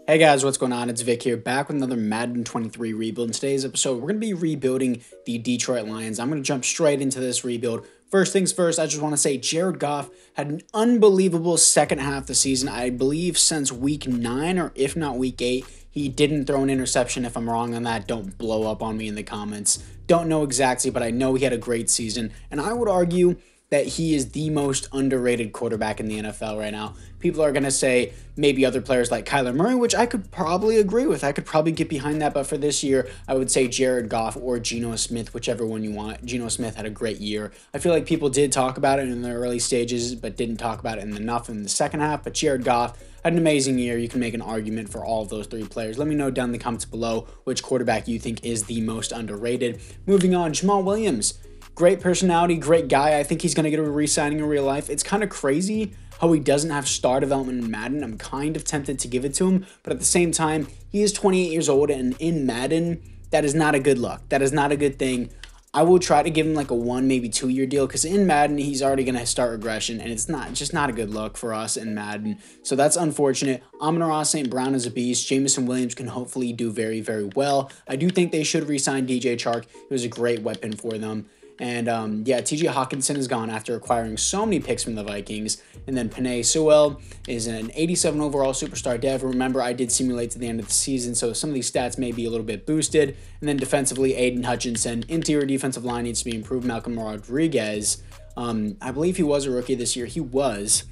Hey guys, what's going on? It's Vic here, back with another Madden 23 rebuild. In today's episode, we're going to be rebuilding the Detroit Lions. I'm going to jump straight into this rebuild. First things first, I just want to say Jared Goff had an unbelievable second half of the season. I believe since week 9, or if not week 8, he didn't throw an interception. If I'm wrong on that, don't blow up on me in the comments. Don't know exactly, but I know he had a great season. And I would argue that he is the most underrated quarterback in the NFL right now. People are going to say maybe other players like Kyler Murray, which I could probably agree with. I could probably get behind that. But for this year, I would say Jared Goff or Geno Smith, whichever one you want. Geno Smith had a great year. I feel like people did talk about it in the early stages, but didn't talk about it enough in the second half. But Jared Goff had an amazing year. You can make an argument for all of those three players. Let me know down in the comments below which quarterback you think is the most underrated. Moving on, Jamal Williams. Great personality, great guy. I think he's going to get a re-signing in real life. It's kind of crazy how he doesn't have star development in Madden. I'm kind of tempted to give it to him, but at the same time, he is 28 years old, and in Madden, that is not a good look. That is not a good thing. I will try to give him like a 1, maybe 2 year deal, because in Madden, he's already going to start regression, and it's just not a good look for us in Madden. So that's unfortunate. Amon-Ra St. Brown is a beast. Jameson Williams can hopefully do very, very well. I do think they should re-sign DJ Chark. He was a great weapon for them. And yeah, TJ Hawkinson is gone after acquiring so many picks from the Vikings. And then Penei Sewell is an 87 overall superstar dev. Remember, I did simulate to the end of the season, so some of these stats may be a little bit boosted. And then defensively, Aiden Hutchinson. Interior defensive line needs to be improved. Malcolm Rodriguez, I believe he was a rookie this year. He was.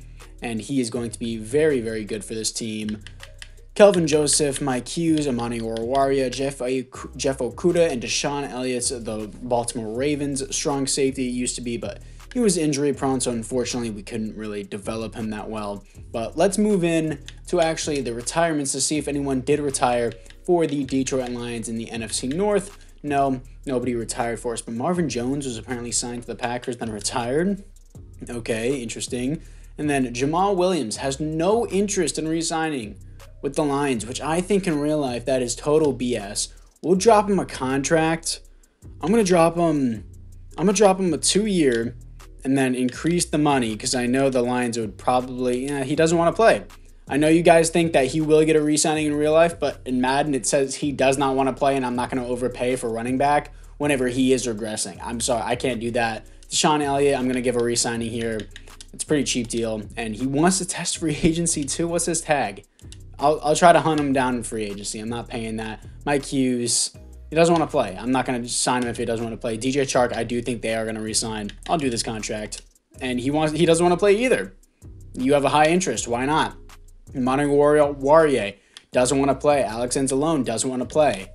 And he is going to be very, very good for this team. Kelvin Joseph, Mike Hughes, Amani Oruwariye, Jeff Okudah, and Deshaun Elliott, the Baltimore Ravens. Strong safety used to be, but he was injury prone, so unfortunately we couldn't really develop him that well. But let's move in to actually the retirements to see if anyone did retire for the Detroit Lions in the NFC North. No, nobody retired for us, but Marvin Jones was apparently signed to the Packers, then retired. Okay, interesting. And then Jamal Williams has no interest in re-signing with the Lions, which I think in real life that is total BS. We'll drop him a contract. I'm gonna drop him a 2 year and then increase the money, because I know the Lions would probably, he doesn't want to play. I know you guys think that he will get a re-signing in real life, but in Madden it says he does not want to play, and I'm not going to overpay for running back whenever he is regressing. I'm sorry, I can't do that. Deshaun Elliott, I'm going to give a re-signing here. It's a pretty cheap deal, and he wants to test free agency too. What's his tag? I'll try to hunt him down in free agency. I'm not paying that. Mike Hughes, he doesn't want to play. I'm not going to sign him if he doesn't want to play. DJ Chark, I do think they are going to re-sign. I'll do this contract. And he doesn't want to play either. You have a high interest. Why not? Amani Oruwariye doesn't want to play. Alex Anzalone doesn't want to play.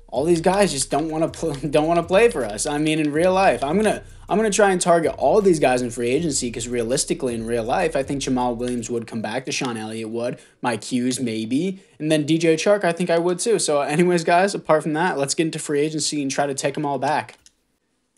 All these guys just don't want to play for us. I mean, in real life, I'm gonna try and target all these guys in free agency, because realistically, in real life, I think Jamal Williams would come back. Deshaun Elliott would. Mike Hughes maybe, and then DJ Chark, I think I would too. So, anyways, guys, apart from that, let's get into free agency and try to take them all back.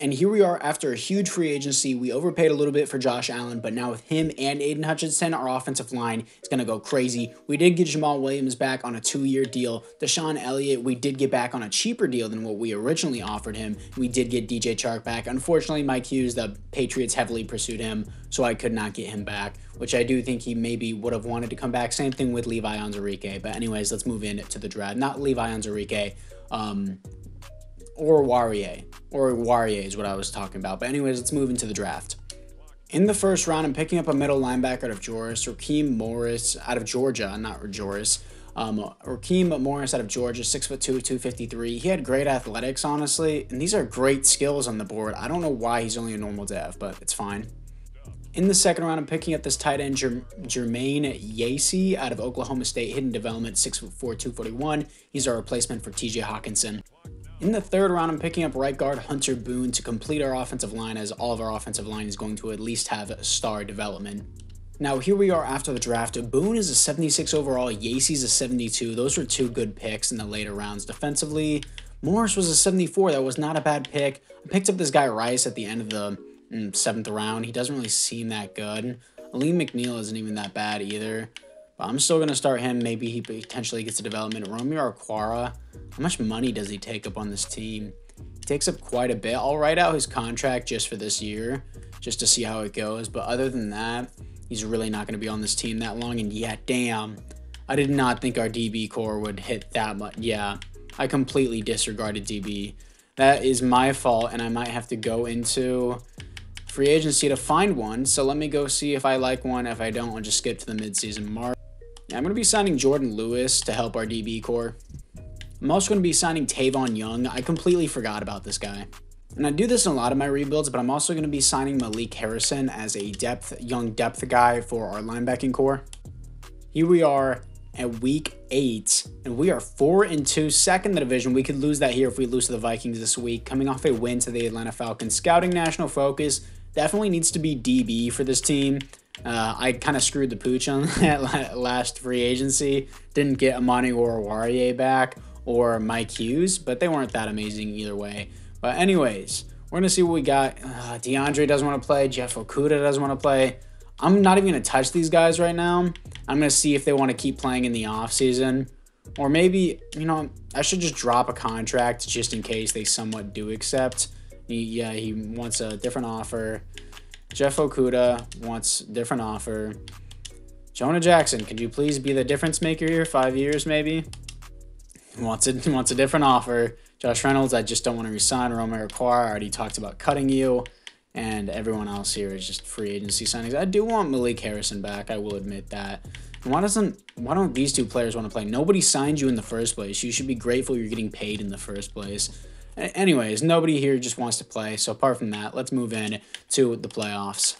And here we are after a huge free agency. We overpaid a little bit for Josh Allen, but now with him and Aiden Hutchinson, our offensive line is going to go crazy. We did get Jamal Williams back on a 2 year deal. Deshaun Elliott, we did get back on a cheaper deal than what we originally offered him. We did get DJ Chark back. Unfortunately, Mike Hughes, the Patriots heavily pursued him, so I could not get him back, which I do think he maybe would have wanted to come back. Same thing with Levi Onwuzurike. But anyways, let's move into the draft. Not Levi Onwuzurike, Oruwariye is what I was talking about. But anyways, let's move into the draft. In the first round, I'm picking up a middle linebacker out of Rakeem Morris out of Georgia, not Joris. Rakeem Morris out of Georgia, 6'2", 253. He had great athletics, honestly, and these are great skills on the board. I don't know why he's only a normal dev, but it's fine. In the second round, I'm picking up this tight end, Jermaine Yancey out of Oklahoma State, hidden development, 6'4", 241. He's our replacement for TJ Hawkinson. In the third round, I'm picking up right guard Hunter Boone to complete our offensive line, as all of our offensive line is going to at least have star development. Now, here we are after the draft. Boone is a 76 overall, Yancey's a 72. Those were two good picks in the later rounds. Defensively, Morris was a 74. That was not a bad pick. I picked up this guy Rice at the end of the 7th round. He doesn't really seem that good. Aleem McNeil isn't even that bad either. But I'm still going to start him. Maybe he potentially gets a development. Romeo Okwara, how much money does he take up on this team? He takes up quite a bit. I'll write out his contract just for this year, just to see how it goes. But other than that, he's really not going to be on this team that long. And yeah, damn, I did not think our DB core would hit that much. Yeah, I completely disregarded DB. That is my fault, and I might have to go into free agency to find one. So let me go see if I like one. If I don't, I'll just skip to the midseason mark. Yeah, I'm going to be signing Jordan Lewis to help our DB core. I'm also going to be signing Tavon Young. I completely forgot about this guy. And I do this in a lot of my rebuilds, but I'm also going to be signing Malik Harrison as a young depth guy for our linebacking core. Here we are at week 8, and we are 4-2, second in the division. We could lose that here if we lose to the Vikings this week. Coming off a win to the Atlanta Falcons. Scouting national focus definitely needs to be DB for this team. I kind of screwed the pooch on that last free agency. Didn't get Amani Oruwariye back or Mike Hughes, but they weren't that amazing either way. But anyways, we're going to see what we got. DeAndre doesn't want to play. Jeff Okudah doesn't want to play. I'm not even going to touch these guys right now. I'm going to see if they want to keep playing in the offseason. Or maybe, you know, I should just drop a contract just in case they somewhat do accept. He wants a different offer. Jeff Okudah wants a different offer. Jonah Jackson, could you please be the difference maker here? 5 years maybe? He wants a different offer. Josh Reynolds, I just don't want to resign. Romeo Okwara, I already talked about cutting you. And everyone else here is just free agency signings. I do want Malik Harrison back. I will admit that. And why don't these two players want to play? Nobody signed you in the first place. You should be grateful you're getting paid in the first place. Anyways, nobody here just wants to play. So apart from that, let's move in to the playoffs.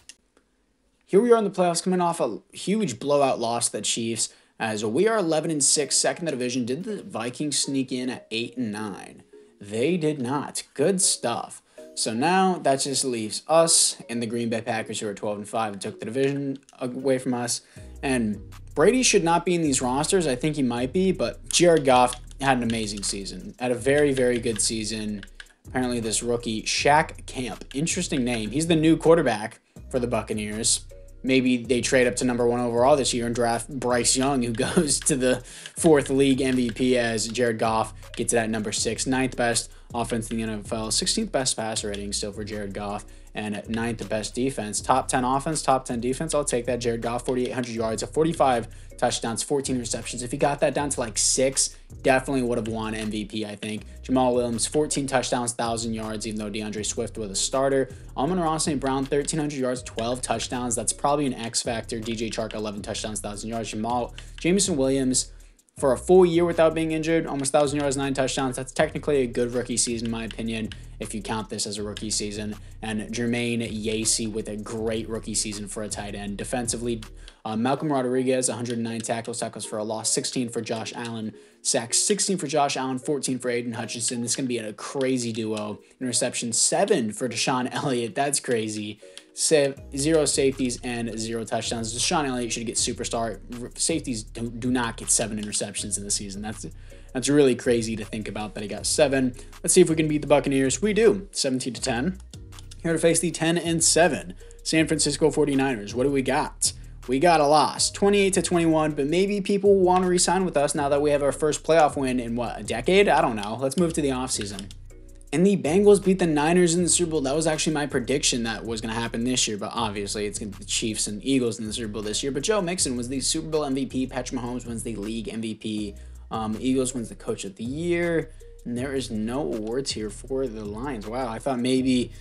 Here we are in the playoffs, coming off a huge blowout loss to the Chiefs. As we are 11-6, second in the division. Did the Vikings sneak in at 8-9? They did not. Good stuff. So now that just leaves us and the Green Bay Packers, who are 12-5 and took the division away from us. And Brady should not be in these rosters. I think he might be, but Jared Goff had an amazing season. Had a very, very good season. Apparently this rookie, Shaq Camp. Interesting name. He's the new quarterback for the Buccaneers. Maybe they trade up to number 1 overall this year and draft Bryce Young, who goes to the 4th league MVP as Jared Goff gets to that number 6. 9th best offense in the NFL. 16th best passer rating still for Jared Goff. And 9th best defense. Top 10 offense, top 10 defense. I'll take that. Jared Goff, 4,800 yards, 45 touchdowns, 14 receptions. If he got that down to like 6, definitely would have won MVP, I think. Jamal Williams, 14 touchdowns, 1,000 yards, even though DeAndre Swift was a starter. Amon-Ra St. Brown, 1,300 yards, 12 touchdowns. That's probably an X factor. DJ Chark, 11 touchdowns, 1,000 yards. Jameson Williams, for a full year without being injured, almost 1,000 yards, 9 touchdowns. That's technically a good rookie season, in my opinion, if you count this as a rookie season. And Jermaine Yancey with a great rookie season for a tight end. Defensively, Malcolm Rodriguez, 109 tackles for a loss, 16 for Josh Allen. Sacks, 16 for Josh Allen, 14 for Aiden Hutchinson. This is going to be a crazy duo. Interception, 7 for Deshaun Elliott. That's crazy. 0 safeties and 0 touchdowns. Deshaun Elliott should get superstar. Safeties do not get 7 interceptions in the season. That's really crazy to think about that he got 7. Let's see if we can beat the Buccaneers. We do. 17-10. Here to face the 10-7 San Francisco 49ers. What do we got? We got a loss, 28-21, but maybe people want to re-sign with us now that we have our first playoff win in, what, a decade? I don't know. Let's move to the offseason. And the Bengals beat the Niners in the Super Bowl. That was actually my prediction that was going to happen this year, but obviously it's going to be the Chiefs and Eagles in the Super Bowl this year. But Joe Mixon was the Super Bowl MVP. Patrick Mahomes wins the league MVP. Eagles wins the Coach of the Year. And there is no awards here for the Lions. Wow, I thought maybe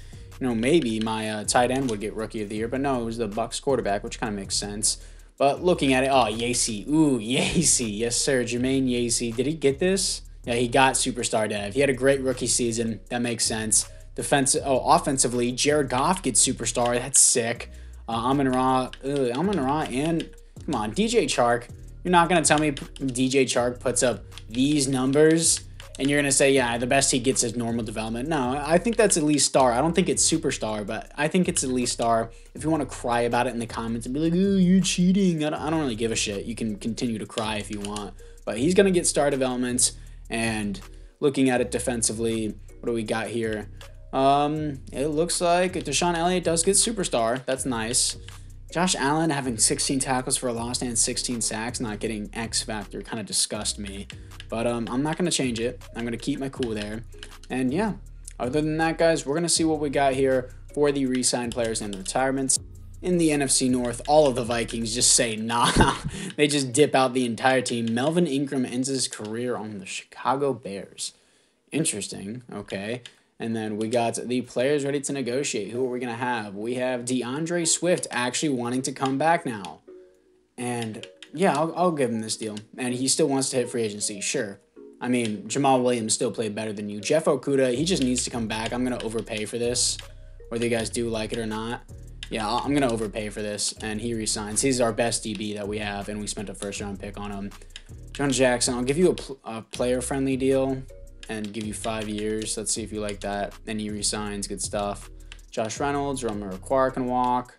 my tight end would get Rookie of the Year, but no, it was the Bucs quarterback, which kind of makes sense. But looking at it, oh, Yancey. Ooh, Yancey. Yes, sir. Jermaine Yancey. Did he get this? Yeah, he got Superstar Dev. He had a great rookie season. That makes sense. Offensively, Jared Goff gets Superstar. That's sick. Amon-Ra, and come on, DJ Chark. You're not going to tell me DJ Chark puts up these numbers and you're going to say, yeah, the best he gets is normal development. No, I think that's at least star. I don't think it's superstar, but I think it's at least star. If you want to cry about it in the comments and be like, oh, you're cheating, I don't really give a shit. You can continue to cry if you want. But he's going to get star development. And looking at it defensively, what do we got here? It looks like Deshaun Elliott does get superstar. That's nice. Josh Allen having 16 tackles for a loss and 16 sacks, not getting X factor, kind of disgust me. But I'm not going to change it. I'm going to keep my cool there. And yeah, other than that, guys, we're going to see what we got here for the re-signed players and the retirements. In the NFC North, all of the Vikings just say nah. They just dip out the entire team. Melvin Ingram ends his career on the Chicago Bears. Interesting. Okay. And then we got the players ready to negotiate. Who are we going to have? We have DeAndre Swift actually wanting to come back now. And yeah, I'll give him this deal. And he still wants to hit free agency. Sure. I mean, Jamal Williams still played better than you. Jeff Okudah, he just needs to come back. I'm going to overpay for this, whether you guys do like it or not. Yeah, I'm going to overpay for this, and he resigns. He's our best DB that we have, and we spent a first-round pick on him. John Jackson, I'll give you a player-friendly deal and give you 5 years. Let's see if you like that. And he resigns. Good stuff. Josh Reynolds, Romer Aquar can walk.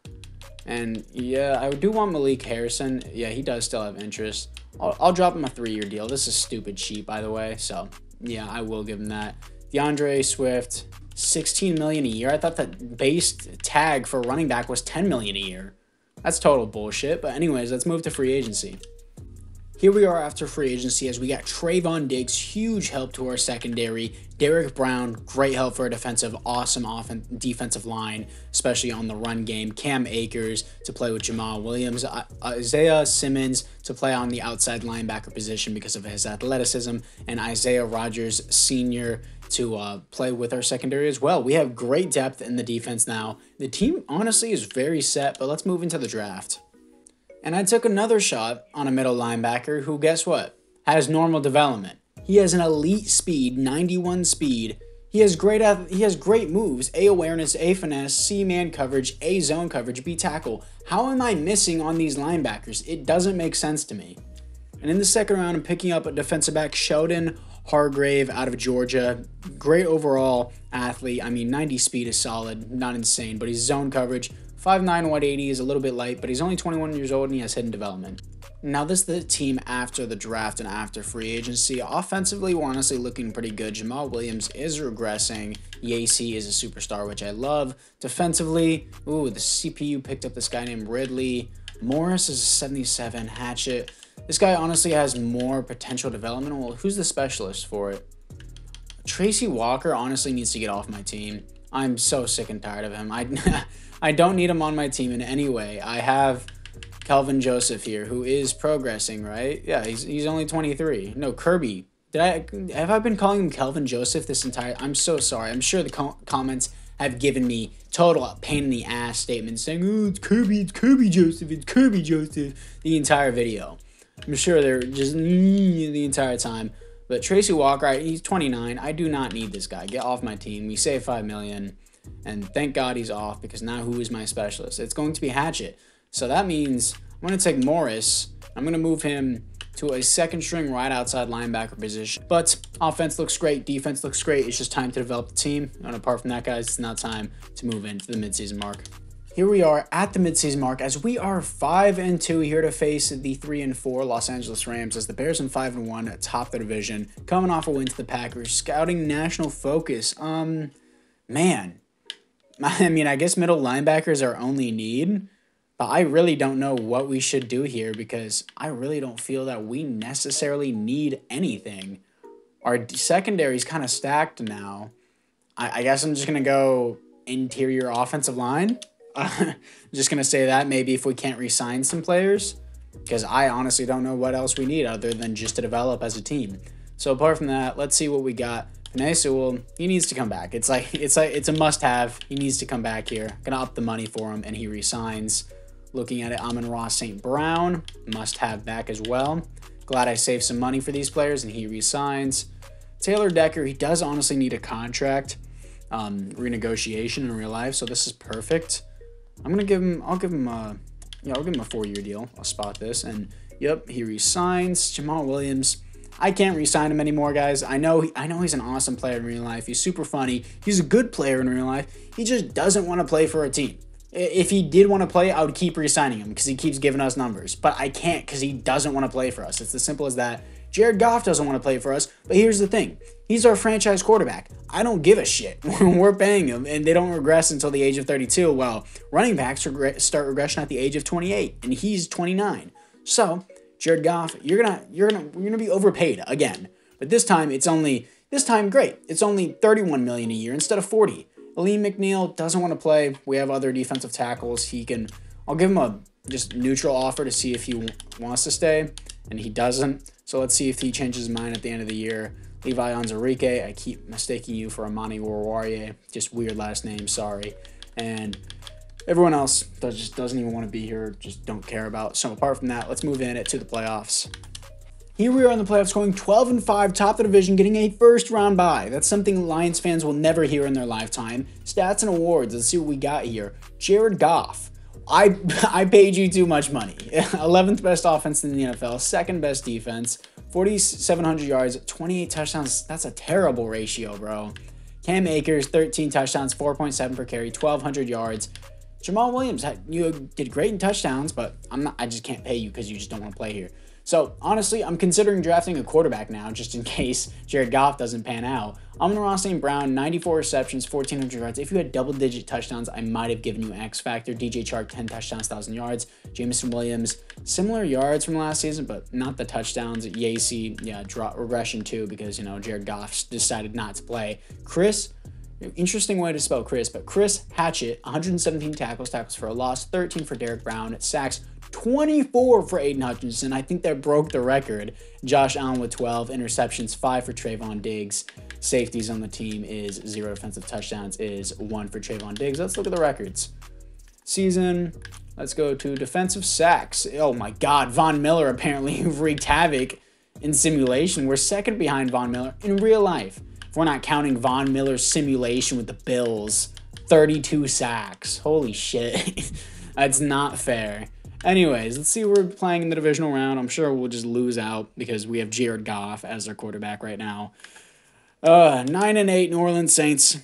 And, yeah, I do want Malik Harrison. Yeah, he does still have interest. I'll drop him a 3-year deal. This is stupid cheap, by the way. So, yeah, I will give him that. DeAndre Swift, $16 million a year. I thought that base tag for running back was $10 million a year. That's total bullshit. But anyways, let's move to free agency. Here we are after free agency as we got Trayvon Diggs, huge help to our secondary. Derek Brown, great help for a defensive, awesome defensive line, especially on the run game. Cam Akers to play with Jamal Williams. Isaiah Simmons to play on the outside linebacker position because of his athleticism. And Isaiah Rodgers Sr. to play with our secondary as well. We have great depth in the defense now. The team honestly is very set, but let's move into the draft. And I took another shot on a middle linebacker who, guess what, has normal development. He has an elite speed, 91 speed. He has great moves, A awareness, A finesse, C man coverage, A zone coverage, B tackle. How am I missing on these linebackers? It doesn't make sense to me. And in the second round, I'm picking up a defensive back, Sheldon Hargrave out of Georgia. Great overall athlete. I mean, 90 speed is solid, not insane, but he's zone coverage. 5'9", 180 is a little bit light, but he's only 21 years old and he has hidden development. Now, this is the team after the draft and after free agency. Offensively, we're honestly looking pretty good. Jamal Williams is regressing. Yacy is a superstar, which I love. Defensively, ooh, the CPU picked up this guy named Ridley. Morris is a 77. Hatchet. This guy honestly has more potential development. Well, who's the specialist for it? Tracy Walker honestly needs to get off my team. I'm so sick and tired of him. I don't need him on my team in any way. I have Kelvin Joseph here, who is progressing, right? Yeah, he's only 23. No, Kirby. Have I been calling him Kelvin Joseph this entire... I'm so sorry. I'm sure the comments have given me total pain in the ass statements saying, oh, it's Kirby Joseph, it's Kirby Joseph, the entire video. I'm sure they're just the entire time. But Tracy Walker, he's 29. I do not need this guy. Get off my team. We saved $5 million. And thank God he's off, because now who is my specialist? It's going to be Hatchet. So that means I'm going to take Morris. I'm going to move him to a second string right outside linebacker position. But offense looks great. Defense looks great. It's just time to develop the team. And apart from that, guys, it's now time to move into the midseason mark. Here we are at the midseason mark as we are 5-2 here to face the 3-4 Los Angeles Rams as the Bears in 5-1 top the division, coming off a win to the Packers. Scouting national focus. Man. I mean, I guess middle linebacker is our only need, but I really don't know what we should do here because I really don't feel that we necessarily need anything. Our secondary is kind of stacked now. I guess I'm just going to go interior offensive line. I'm just going to say that maybe if we can't re-sign some players, because I honestly don't know what else we need other than just to develop as a team. So apart from that, let's see what we got. Penei Sewell, he needs to come back. It's a must-have. He needs to come back here. Gonna up the money for him, and he resigns. Looking at it, Amon-Ra St. Brown, must-have back as well. Glad I saved some money for these players, and he resigns. Taylor Decker, he does honestly need a contract renegotiation in real life, so this is perfect. I'll give him a 4-year deal. I'll spot this, and yep, he resigns. Jamal Williams. I can't re-sign him anymore, guys. I know he's an awesome player in real life. He's super funny. He's a good player in real life. He just doesn't want to play for a team. If he did want to play, I would keep re-signing him because he keeps giving us numbers. But I can't because he doesn't want to play for us. It's as simple as that. Jared Goff doesn't want to play for us. But here's the thing. He's our franchise quarterback. I don't give a shit. We're paying him, and they don't regress until the age of 32. Well, running backs start regression at the age of 28, and he's 29. So Jared Goff, you're gonna be overpaid again. But this time great. It's only $31 million a year instead of $40. Aleem McNeil doesn't want to play. We have other defensive tackles he can I'll give him a just neutral offer to see if he wants to stay, and he doesn't. So let's see if he changes his mind at the end of the year. Levi Onwuzurike, I keep mistaking you for Amani Warwarye. Just weird last name, sorry. And everyone else just doesn't even want to be here, just don't care about. So apart from that, let's move in to the playoffs. Here we are in the playoffs going 12-5, top of the division, getting a first round bye. That's something Lions fans will never hear in their lifetime. Stats and awards, let's see what we got here. Jared Goff. I paid you too much money. 11th best offense in the NFL, second best defense, 4,700 yards, 28 touchdowns. That's a terrible ratio, bro. Cam Akers, 13 touchdowns, 4.7 per carry, 1,200 yards. Jamal Williams, you did great in touchdowns, but I just can't pay you because you just don't want to play here. So, honestly, I'm considering drafting a quarterback now, just in case Jared Goff doesn't pan out. Amon-Ra St. Brown, 94 receptions, 1,400 yards. If you had double-digit touchdowns, I might have given you X Factor. DJ Chark, 10 touchdowns, 1,000 yards. Jameson Williams, similar yards from last season, but not the touchdowns. Yacy, yeah, regression too, because, Jared Goff decided not to play. Chris, interesting way to spell Chris, but Chris Hatchett, 117 tackles for a loss, 13 for Derek Brown, sacks, 24 for Aiden Hutchinson. I think that broke the record. Josh Allen with 12 interceptions, 5 for Trayvon Diggs. Safeties on the team is 0 defensive touchdowns, is 1 for Trayvon Diggs. Let's look at the records. Season, let's go to defensive sacks. Oh my God, Von Miller apparently wreaked havoc in simulation. We're second behind Von Miller in real life. If we're not counting Von Miller's simulation with the Bills, 32 sacks. Holy shit. That's not fair. Anyways, let's see who we're playing in the divisional round. I'm sure we'll just lose out because we have Jared Goff as our quarterback right now. 9-8 New Orleans Saints,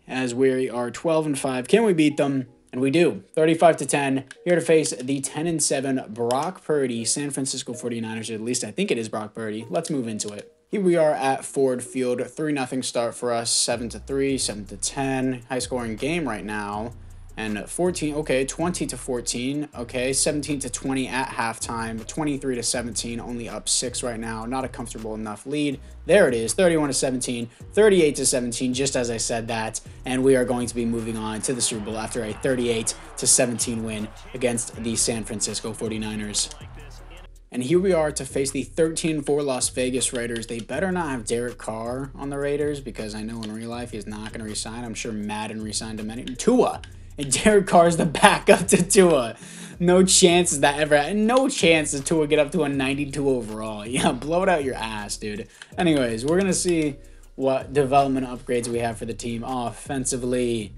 as we are 12-5. Can we beat them? And we do. 35-10. Here to face the 10-7 Brock Purdy San Francisco 49ers. At least I think it is Brock Purdy. Let's move into it. Here we are at Ford Field. 3-0 start for us. 7-3, 7-10. High scoring game right now. And 14, okay, 20-14, okay, 17-20 at halftime, 23-17, only up 6 right now, not a comfortable enough lead. There it is, 31-17, 38-17, just as I said that, and we are going to be moving on to the Super Bowl after a 38-17 win against the San Francisco 49ers. And here we are to face the 13-4 Las Vegas Raiders. They better not have Derek Carr on the Raiders because I know in real life he's not going to resign. I'm sure Madden resigned him. Tua. And Jared Carr is the backup to Tua. No chances that ever. No chance that Tua get up to a 92 overall. Yeah, blow it out your ass, dude. Anyways, we're going to see what development upgrades we have for the team. Offensively,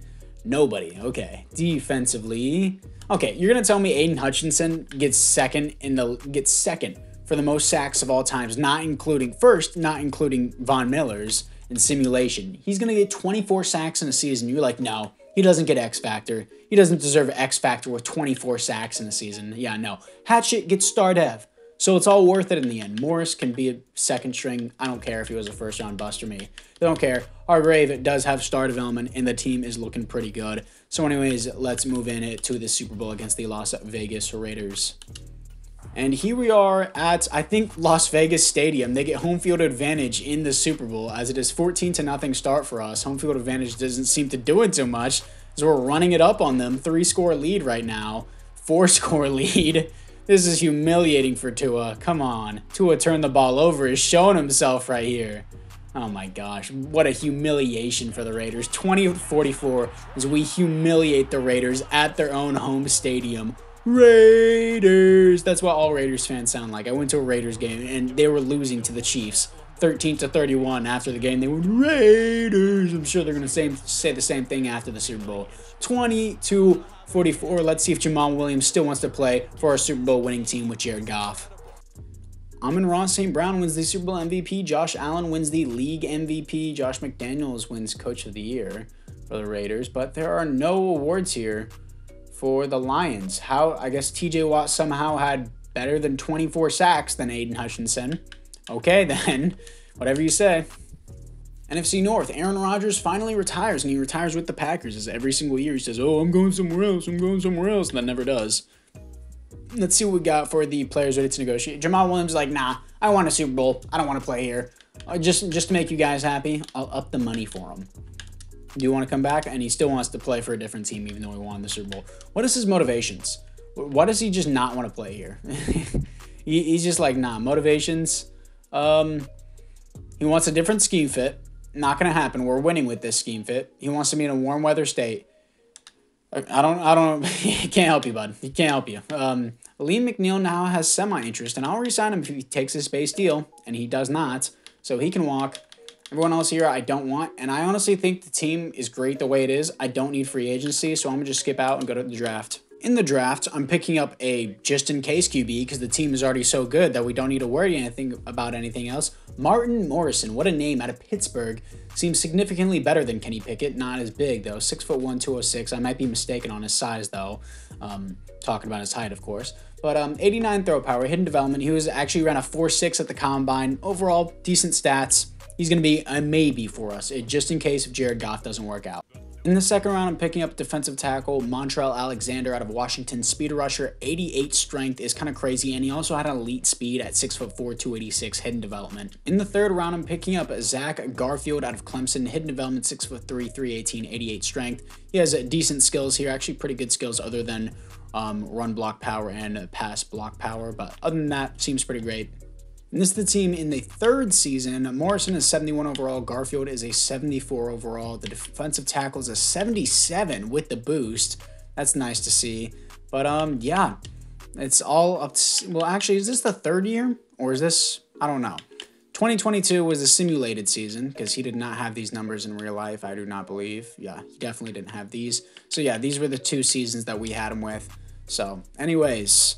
nobody. Okay. Defensively. Okay, you're going to tell me Aiden Hutchinson gets second for the most sacks of all times, not including Von Miller's in simulation. He's going to get 24 sacks in a season. You're like, no. He doesn't get X Factor. He doesn't deserve X Factor with 24 sacks in a season. Yeah, no. Hatchet gets star dev. So it's all worth it in the end. Morris can be a second string. I don't care if he was a first round bust or me. They don't care. Hargrave does have star development and the team is looking pretty good. So anyways, let's move in to the Super Bowl against the Las Vegas Raiders. And here we are at, I think, Las Vegas Stadium. They get home field advantage in the Super Bowl as it is 14-0 start for us. Home field advantage doesn't seem to do it too much as we're running it up on them. 3-score lead right now. 4-score lead. This is humiliating for Tua. Come on. Tua turned the ball over. Is showing himself right here. Oh my gosh. What a humiliation for the Raiders. 20-44 as we humiliate the Raiders at their own home stadium. Raiders. That's what all Raiders fans sound like. I went to a Raiders game and they were losing to the Chiefs 13-31 after the game. They were Raiders. I'm sure they're going to say the same thing after the Super Bowl. 22-44. Let's see if Jamal Williams still wants to play for our Super Bowl winning team with Jared Goff. Amon-Ra St. Brown wins the Super Bowl MVP. Josh Allen wins the league MVP. Josh McDaniels wins Coach of the Year for the Raiders. But there are no awards here for the Lions. I guess TJ Watt somehow had better than 24 sacks than Aiden Hutchinson. Okay, then. Whatever you say. NFC North. Aaron Rodgers finally retires, and he retires with the Packers. As every single year he says, oh, I'm going somewhere else. I'm going somewhere else. And that never does. Let's see what we got for the players ready to negotiate. Jamal Williams is like, nah, I want a Super Bowl. I don't want to play here. Just to make you guys happy, I'll up the money for him. Do you want to come back? And he still wants to play for a different team even though he won the Super Bowl. What is his motivations? Why does he just not want to play here? He's just like, nah, motivations. He wants a different scheme fit. Not going to happen. We're winning with this scheme fit. He wants to be in a warm weather state. I don't, he can't help you, bud. He can't help you. Liam McNeil now has semi-interest, and I'll re-sign him if he takes his base deal, and he does not, so he can walk. Everyone else here I don't want, and I honestly think the team is great the way it is. I don't need free agency, so I'm going to just skip out and go to the draft. In the draft, I'm picking up a just-in-case QB because the team is already so good that we don't need to worry anything about anything else. Martin Morrison, what a name, out of Pittsburgh. Seems significantly better than Kenny Pickett. Not as big, though. 6'1", 206. I might be mistaken on his size, though. Talking about his height, of course. But 89 throw power, hidden development. He was actually ran a 4.6 at the combine. Overall, decent stats. He's going to be a maybe for us, just in case if Jared Goff doesn't work out. In the second round, I'm picking up defensive tackle Montreal Alexander out of Washington. Speed rusher, 88 strength is kind of crazy, and he also had an elite speed at 6'4", 286, hidden development. In the third round, I'm picking up Zach Garfield out of Clemson. Hidden development, 6'3", 318, 88 strength. He has decent skills here, actually pretty good skills other than run block power and pass block power, but other than that, seems pretty great. And this is the team in the third season. Morrison is 71 overall. Garfield is a 74 overall. The defensive tackle is a 77 with the boost. That's nice to see. But, yeah, it's all up to, well, actually, is this the third year? Or is this, I don't know. 2022 was a simulated season because he did not have these numbers in real life, I do not believe. Yeah, he definitely didn't have these. So, yeah, these were the 2 seasons that we had him with. So, anyways,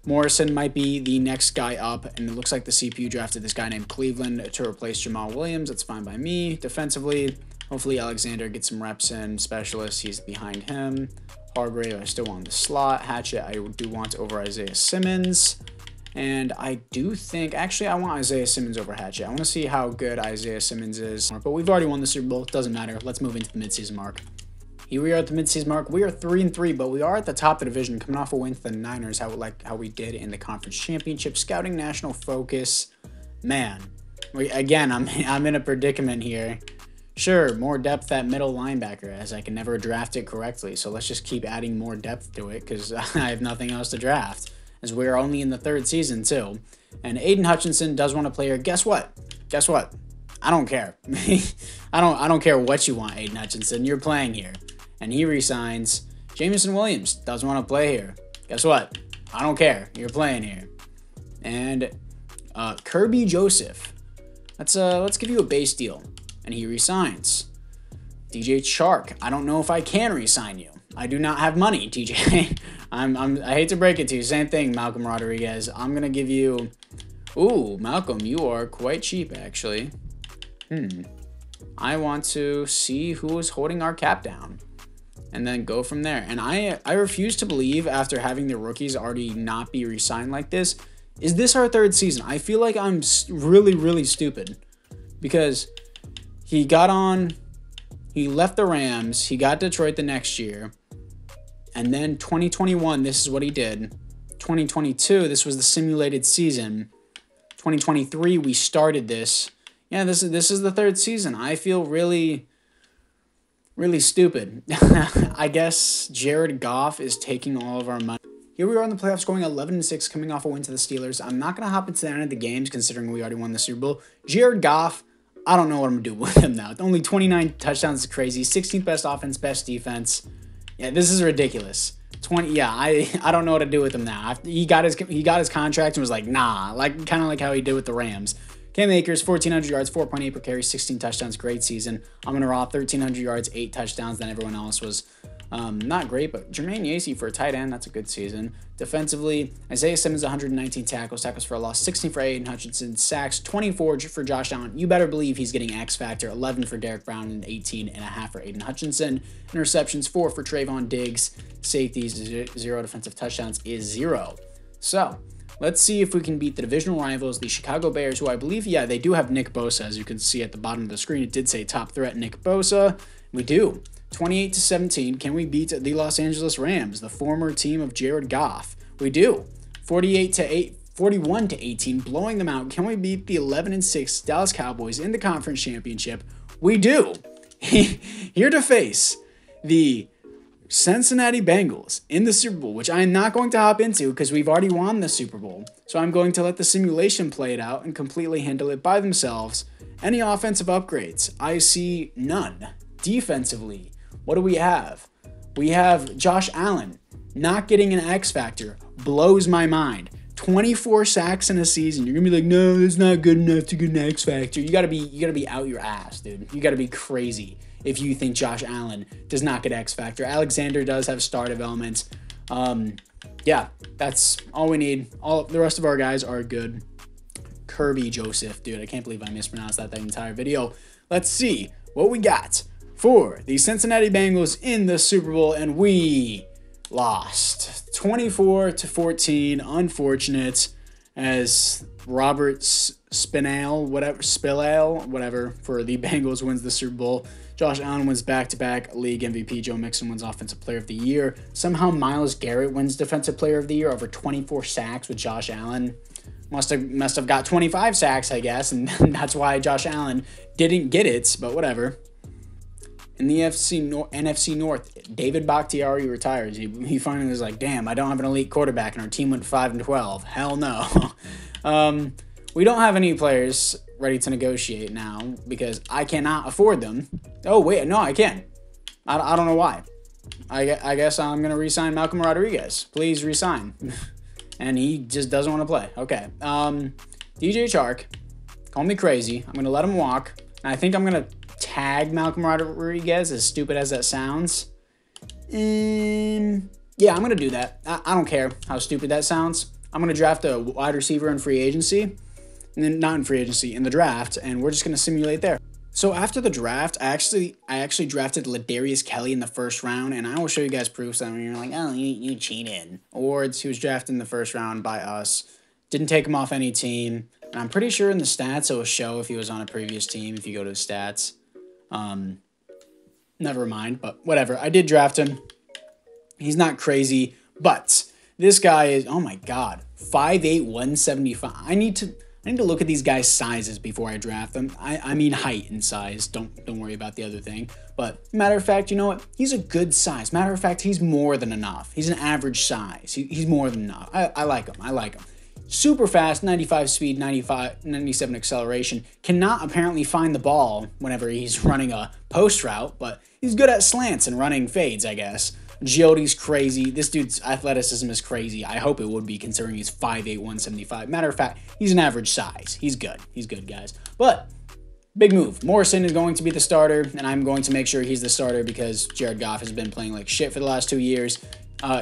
Morrison might be the next guy up, and it looks like the CPU drafted this guy named Cleveland to replace Jamal Williams. That's fine by me. Defensively, hopefully Alexander gets some reps in. Specialist, he's behind him. Hargrave, I still want the slot. Hatchet, I do want over Isaiah Simmons. And I do think, actually, I want Isaiah Simmons over Hatchet. I want to see how good Isaiah Simmons is. But we've already won the Super Bowl. Doesn't matter. Let's move into the midseason mark. Here we are at the midseason mark. We are 3-3, but we are at the top of the division, coming off a win to the Niners, how we did in the conference championship. Scouting national focus, man. Again, I'm in a predicament here. Sure, more depth at middle linebacker, as I can never draft it correctly. So let's just keep adding more depth to it because I have nothing else to draft, as we are only in the third season too. And Aiden Hutchinson does want to play here. Guess what? Guess what? I don't care. I don't care what you want, Aiden Hutchinson. You're playing here. And he resigns. Jameson Williams doesn't want to play here. Guess what? I don't care. You're playing here. And Kirby Joseph. Let's give you a base deal. And he resigns. DJ Chark. I don't know if I can resign you. I do not have money, TJ. I hate to break it to you. Same thing, Malcolm Rodriguez. I'm gonna give you. Ooh, Malcolm, you are quite cheap, actually. I want to see who is holding our cap down. And then go from there. And I refuse to believe, after having the rookies already not be re-signed like this, is this our third season? I feel like I'm really, really stupid. Because he left the Rams, he got Detroit the next year, and then 2021, this is what he did. 2022, this was the simulated season. 2023, we started this. Yeah, this is the third season. I feel really stupid. I guess Jared Goff is taking all of our money. Here we are in the playoffs going 11-6, coming off a win to the Steelers. I'm not going to hop into the end of the games considering we already won the Super Bowl. Jared Goff, I don't know what I'm going to do with him now. Only 29 touchdowns is crazy. 16th best offense, best defense. Yeah, this is ridiculous. I don't know what to do with him now. He got his contract and was like, nah, kind of like how he did with the Rams. Cam Akers, 1,400 yards, 4.8 per carry, 16 touchdowns, great season. I'm going to rob 1,300 yards, 8 touchdowns. Then everyone else was not great, but Jermaine Yancey for a tight end, that's a good season. Defensively, Isaiah Simmons, 119 tackles for a loss, 16 for Aiden Hutchinson, sacks, 24 for Josh Allen. You better believe he's getting X Factor, 11 for Derek Brown, and 18.5 for Aiden Hutchinson. Interceptions, 4 for Trayvon Diggs. Safeties, 0. Defensive touchdowns is 0. So, let's see if we can beat the divisional rivals, the Chicago Bears, who I believe, yeah, they do have Nick Bosa. As you can see at the bottom of the screen, it did say top threat Nick Bosa. We do. 28-17. Can we beat the Los Angeles Rams, the former team of Jared Goff? We do. 41-18, blowing them out. Can we beat the 11-6 Dallas Cowboys in the conference championship? We do. Here to face the Cincinnati Bengals in the Super Bowl, which I am not going to hop into because we've already won the Super Bowl. So I'm going to let the simulation play it out and completely handle it by themselves. Any offensive upgrades? I see none. Defensively, what do we have? We have Josh Allen not getting an X factor. Blows my mind. 24 sacks in a season. You're gonna be like, no, that's not good enough to get an X factor. You gotta be out your ass, dude. You gotta be crazy if you think Josh Allen does not get X factor. Alexander does have star development. Yeah, that's all we need. All the rest of our guys are good. Kirby Joseph, dude, I can't believe I mispronounced that entire video. Let's see what we got for the Cincinnati Bengals in the Super Bowl, and we lost 24-14. Unfortunate, as Robert Spillane, whatever, for the Bengals wins the Super Bowl. Josh Allen wins back-to-back league MVP. Joe Mixon wins Offensive Player of the Year. Somehow Myles Garrett wins Defensive Player of the Year over 24 sacks with Josh Allen. Must have got 25 sacks, I guess, and that's why Josh Allen didn't get it, but whatever. In the NFC North, David Bakhtiari retires. He finally was like, damn, I don't have an elite quarterback, and our team went 5-12. Hell no. We don't have any players ready to negotiate now because I cannot afford them. Oh, wait, no, I can. I don't know why. I guess I'm going to re-sign Malcolm Rodriguez. Please re-sign. And he just doesn't want to play. Okay. DJ Chark, call me crazy. I'm going to let him walk. And I think I'm going to tag Malcolm Rodriguez, as stupid as that sounds. Yeah, I'm going to do that. I don't care how stupid that sounds. I'm going to draft a wide receiver in free agency. And then not in free agency, in the draft. And we're just going to simulate there. So after the draft, I actually drafted Ladarius Kelly in the first round, and I will show you guys proofs that when you're like, oh, you cheated. Or he was drafted in the first round by us. Didn't take him off any team. And I'm pretty sure in the stats it will show if he was on a previous team if you go to his stats. Never mind, but whatever. I did draft him. He's not crazy, but this guy is, oh my god, 5'8", 175. I need to look at these guys' sizes before I draft them. I mean height and size. Don't worry about the other thing. But matter of fact, you know what? He's a good size. Matter of fact, he's more than enough. He's an average size. He's more than enough. I like him. Super fast, 95 speed, 97 acceleration. Cannot apparently find the ball whenever he's running a post route, but he's good at slants and running fades, I guess. Agility's crazy. This dude's athleticism is crazy. I hope it would be, considering he's 5'8", 175. Matter of fact, he's an average size. He's good. He's good, guys. But big move. Morrison is going to be the starter, and I'm going to make sure he's the starter because Jared Goff has been playing like shit for the last 2 years.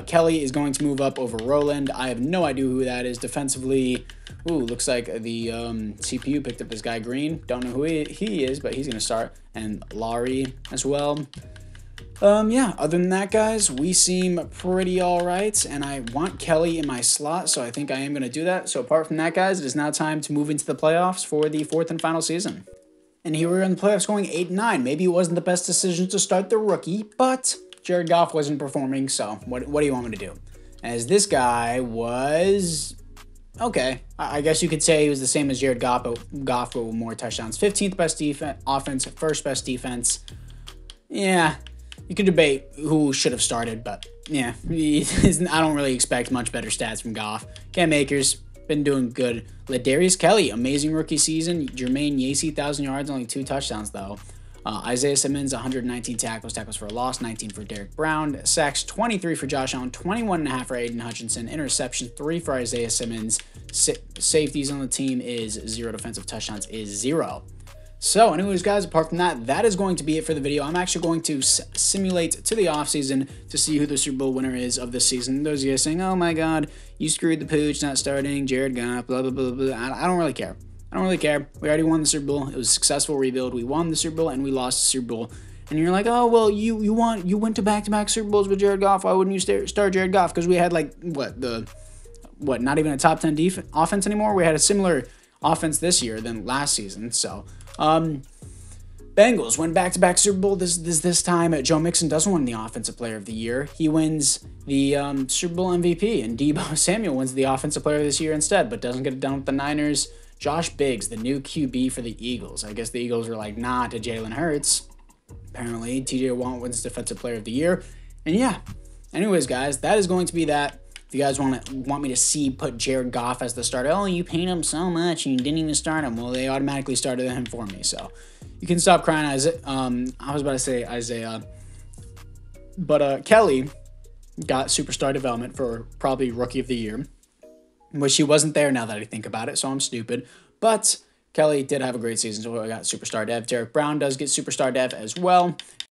Kelly is going to move up over Roland. I have no idea who that is. Defensively, ooh, looks like the CPU picked up this guy Green. Don't know who he is, but he's going to start. And Laurie as well. Yeah, other than that, guys, we seem pretty all right, and I want Kelly in my slot, so I think I am going to do that. So apart from that, guys, it is now time to move into the playoffs for the 4th and final season. And here we're in the playoffs going 8-9. Maybe it wasn't the best decision to start the rookie, but Jared Goff wasn't performing, so what do you want me to do? As this guy was, okay, I guess you could say he was the same as Jared Goff, but Goff with more touchdowns. 15th best offense, 1st best defense. Yeah. You could debate who should have started, but yeah, I don't really expect much better stats from Goff. Cam Akers, been doing good. Ladarius Kelly, amazing rookie season. Jermaine Yancey, 1,000 yards, only 2 touchdowns, though. Isaiah Simmons, 119 tackles for a loss, 19 for Derek Brown. Sacks, 23 for Josh Allen, 21.5 for Aiden Hutchinson. Interception, 3 for Isaiah Simmons. Safeties on the team is 0. Defensive touchdowns is 0. So anyways, guys, apart from that, that is going to be it for the video. I'm actually going to simulate to the offseason to see who the Super Bowl winner is of this season. Those of you guys saying, oh my god, you screwed the pooch, not starting, Jared Goff, blah, blah, blah, blah. I don't really care. I don't really care. We already won the Super Bowl. It was a successful rebuild. We won the Super Bowl, and we lost the Super Bowl. And you're like, oh, well, you went to back-to-back Super Bowls with Jared Goff. Why wouldn't you start Jared Goff? Because we had, like, not even a top 10 offense anymore? We had a similar offense this year than last season, so... Bengals win back-to-back Super Bowl. This time, Joe Mixon doesn't win the Offensive Player of the Year. He wins the Super Bowl MVP, and Deebo Samuel wins the Offensive Player this year instead, but doesn't get it done with the Niners. Josh Biggs, the new QB for the Eagles. I guess the Eagles were like, nah, to Jalen Hurts. Apparently, TJ Watt wins Defensive Player of the Year. And yeah, anyways, guys, that is going to be that. If you guys want me to see put Jared Goff as the starter, oh, you paid him so much and you didn't even start him. Well, they automatically started him for me, so you can stop crying, Isaiah. I was about to say Isaiah, but Kelly got superstar development for probably rookie of the year, which she wasn't there now that I think about it, so I'm stupid. But Kelly did have a great season, so I got superstar dev. Derek Brown does get superstar dev as well.